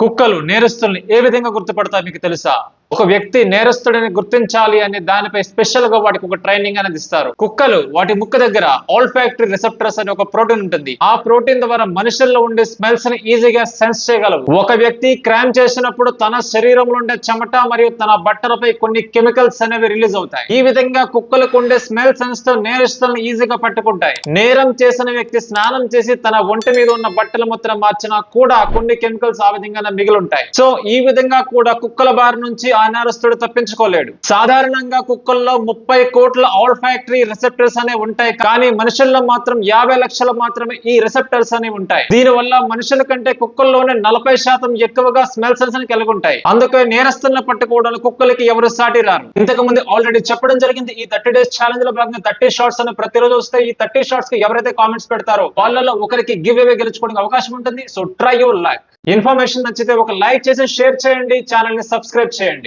కుక్కలు నేరస్తుల్ని ఏ విధంగా గుర్తుపడతాయి మీకు తెలుసా? ఒక వ్యక్తి నేరస్తుడిని గుర్తించాలి అనే దానిపై స్పెషల్ గా వాటికి ఒక ట్రైనింగ్ అనేది ఇస్తారు. కుక్కలు వాటి ముక్కు దగ్గర ఆల్ఫాక్టరీ రిసెప్టర్స్ అనే ఒక ప్రోటీన్ ఉంటుంది. ఆ ప్రోటీన్ ద్వారా మనుషుల్లో ఉండే స్మెల్స్ ని ఈజీగా సెన్స్ చేయగలవు. ఒక వ్యక్తి క్రైమ్ చేసినప్పుడు తన శరీరంలో ఉండే చెమట మరియు తన బట్టలపై కొన్ని కెమికల్స్ అనేవి రిలీజ్ అవుతాయి. ఈ విధంగా కుక్కలకు ఉండే స్మెల్ సెన్స్ తో నేరస్తులను ఈజీగా పట్టుకుంటాయి. నేరం చేసిన వ్యక్తి స్నానం చేసి తన ఒంటి మీద ఉన్న బట్టలు మొత్తం మార్చినా కూడా కొన్ని కెమికల్స్ ఆ విధంగా మిగిలి ఉంటాయి. సో ఈ విధంగా కూడా కుక్కల బారి నుంచి ఆ నేరస్తుడు తప్పించుకోలేడు. సాధారణంగా కుక్కల్లో 30 కోట్ల ఆల్ఫాక్టరీ రిసెప్టర్స్ అనేవి ఉంటాయి. కానీ మనుషుల్లో మాత్రం 50 లక్షలు మాత్రమే ఈ రిసెప్టర్స్ అనేవి ఉంటాయి. దీని వల్ల మనుషుల కంటే కుక్కల్లోనే 40% ఎక్కువగా స్మెల్ సెన్స్ ని కలిగి ఉంటాయి. అందుకే నేరస్తులను పట్టుకోవడానికి కుక్కలకి ఎవరు సాటి రారు. ఇంతకు ముందు ఆల్రెడీ చెప్పడం జరిగింది. ఈ 30 డేస్ ఛాలెంజ్ లో భాగంగా 30 షార్ట్స్ అని ప్రతిరోజు వస్తాయి. ఈ 30 షార్ట్స్ కి ఎవరైతే కామెంట్స్ పెడతారో వాళ్ళలో ఒకరికి గివ్ అవే గెలుచుకోవడానికి అవకాశం ఉంటుంది. So try your luck. Information నచ్చితే ఒక లైక్ చేసి షేర్ చేయండి, ఛానల్ ని సబ్స్క్రైబ్ చేయండి.